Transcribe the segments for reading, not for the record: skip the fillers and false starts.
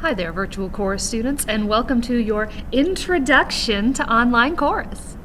Hi there, virtual chorus students, and welcome to your introduction to online chorus.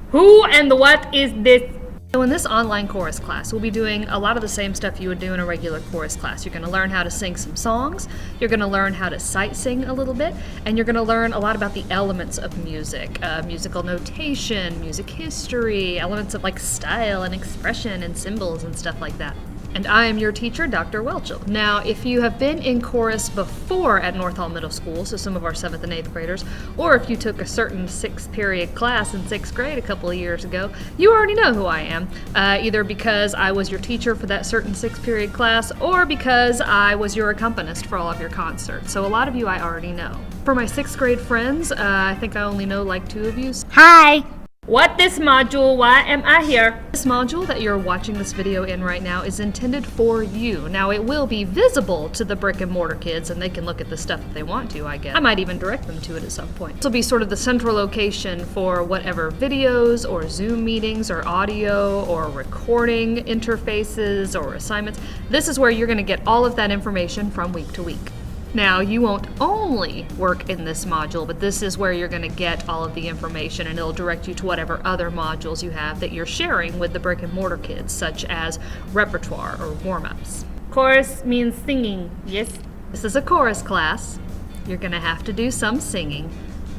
Who and what is this? So in this online chorus class, we'll be doing a lot of the same stuff you would do in a regular chorus class. You're going to learn how to sing some songs, you're going to learn how to sight sing a little bit, and you're going to learn a lot about the elements of music, musical notation, music history, elements of like style and expression and symbols and stuff like that. And I am your teacher, Dr. Welchel. Now, if you have been in chorus before at North Hall Middle School, so some of our 7th and 8th graders, or if you took a certain 6th period class in 6th grade a couple of years ago, you already know who I am, either because I was your teacher for that certain 6th period class, or because I was your accompanist for all of your concerts. So a lot of you I already know. For my 6th grade friends, I think I only know like 2 of you. Hi! What this module? Why am I here? This module that you're watching this video in right now is intended for you. Now it will be visible to the brick-and-mortar kids and they can look at the stuff that they want to, I guess. I might even direct them to it at some point. This will be sort of the central location for whatever videos or Zoom meetings or audio or recording interfaces or assignments. This is where you're going to get all of that information from week to week. Now, you won't only work in this module, but this is where you're going to get all of the information and it'll direct you to whatever other modules you have that you're sharing with the brick-and-mortar kids, such as repertoire or warm-ups. Chorus means singing, yes? This is a chorus class. You're going to have to do some singing,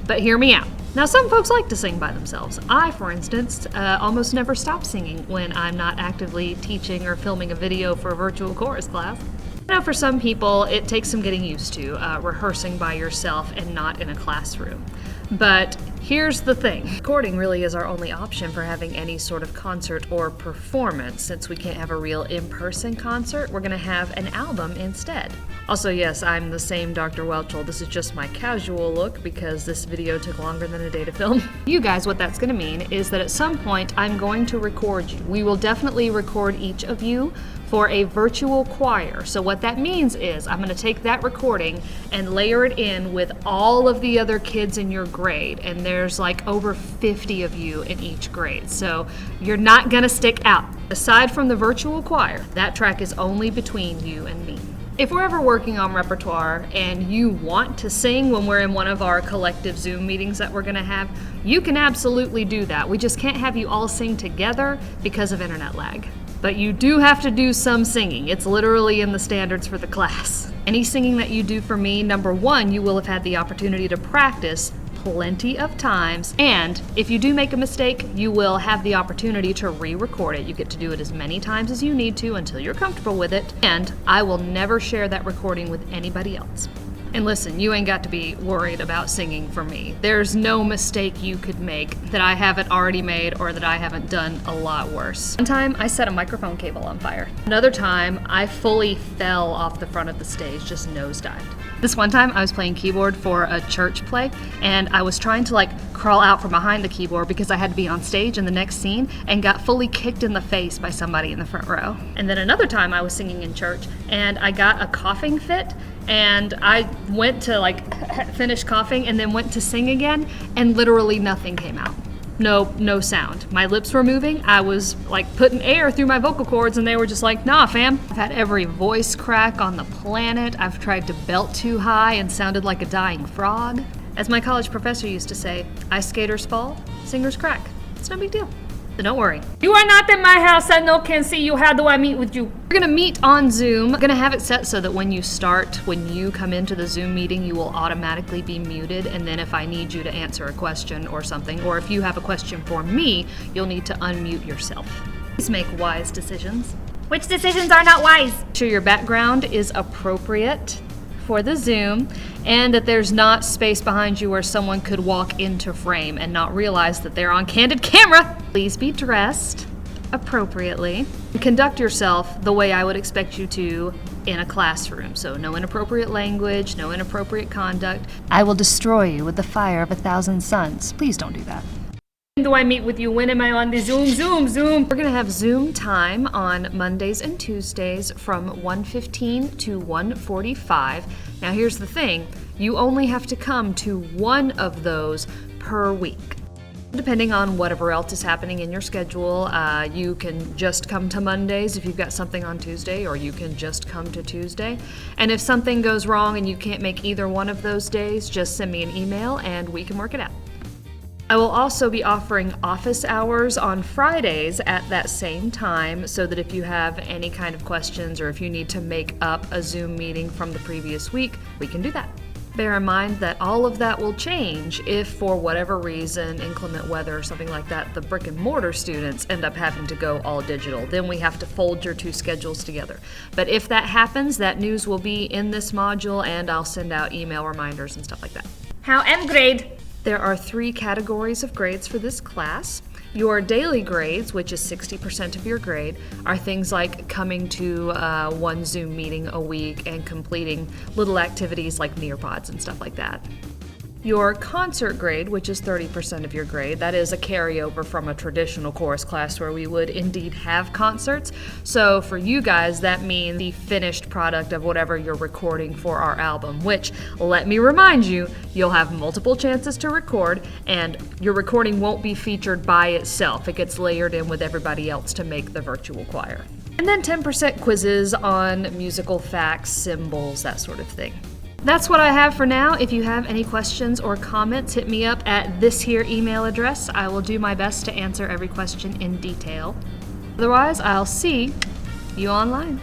but hear me out. Now, some folks like to sing by themselves. I, for instance, almost never stop singing when I'm not actively teaching or filming a video for a virtual chorus class. Now, for some people, it takes some getting used to, rehearsing by yourself and not in a classroom. But here's the thing. Recording really is our only option for having any sort of concert or performance. Since we can't have a real in-person concert, we're going to have an album instead. Also, yes, I'm the same Dr. Welchel. This is just my casual look because this video took longer than a day to film. You guys, what that's going to mean is that at some point, I'm going to record you. We will definitely record each of you for a virtual choir. So what that means is I'm going to take that recording and layer it in with all of the other kids in your grade, and there's like over 50 of you in each grade, so you're not going to stick out. Aside from the virtual choir, that track is only between you and me. If we're ever working on repertoire and you want to sing when we're in one of our collective Zoom meetings that we're going to have, you can absolutely do that. We just can't have you all sing together because of internet lag. But you do have to do some singing. It's literally in the standards for the class. Any singing that you do for me, number one, you will have had the opportunity to practice plenty of times, and if you do make a mistake, you will have the opportunity to re-record it. You get to do it as many times as you need to until you're comfortable with it, and I will never share that recording with anybody else. And listen, you ain't got to be worried about singing for me. There's no mistake you could make that I haven't already made or that I haven't done a lot worse. One time, I set a microphone cable on fire. Another time, I fully fell off the front of the stage, just nosedived. This one time, I was playing keyboard for a church play, and I was trying to crawl out from behind the keyboard because I had to be on stage in the next scene, and got fully kicked in the face by somebody in the front row. And then another time, I was singing in church, and I got a coughing fit, and I went to finish coughing and then went to sing again, and literally nothing came out. No sound. My lips were moving. I was putting air through my vocal cords and they were just like, nah, fam. I've had every voice crack on the planet. I've tried to belt too high and sounded like a dying frog. As my college professor used to say, ice skaters fall, singers crack. It's no big deal. So don't worry. You are not in my house. I can see you. How do I meet with you? We're gonna meet on Zoom. I'm gonna have it set so that when you come into the Zoom meeting, you will automatically be muted. And then if I need you to answer a question or something, or if you have a question for me, you'll need to unmute yourself. Please make wise decisions. Which decisions are not wise? Make sure your background is appropriate for the Zoom, and that there's not space behind you where someone could walk into frame and not realize that they're on candid camera. Please be dressed appropriately and conduct yourself the way I would expect you to in a classroom. So no inappropriate language, no inappropriate conduct. I will destroy you with the fire of 1,000 suns. Please don't do that. When do I meet with you? When am I on the Zoom? We're gonna have Zoom time on Mondays and Tuesdays from 1:15 to 1:45. Now here's the thing, you only have to come to one of those per week. Depending on whatever else is happening in your schedule, you can just come to Mondays if you've got something on Tuesday, or you can just come to Tuesday. And if something goes wrong and you can't make either one of those days, just send me an email and we can work it out. I will also be offering office hours on Fridays at that same time, so that if you have any kind of questions or if you need to make up a Zoom meeting from the previous week, we can do that. Bear in mind that all of that will change if, for whatever reason, inclement weather or something like that, the brick and mortar students end up having to go all digital. Then we have to fold your two schedules together. But if that happens, that news will be in this module, and I'll send out email reminders and stuff like that. How M grade? There are 3 categories of grades for this class. Your daily grades, which is 60% of your grade, are things like coming to one Zoom meeting a week and completing little activities like Nearpods and stuff like that. Your concert grade, which is 30% of your grade, that is a carryover from a traditional chorus class where we would indeed have concerts. So for you guys, that means the finished product of whatever you're recording for our album, which, let me remind you, you'll have multiple chances to record, and your recording won't be featured by itself. It gets layered in with everybody else to make the virtual choir. And then 10% quizzes on musical facts, symbols, that sort of thing. That's what I have for now. If you have any questions or comments, hit me up at this here email address. I will do my best to answer every question in detail. Otherwise, I'll see you online.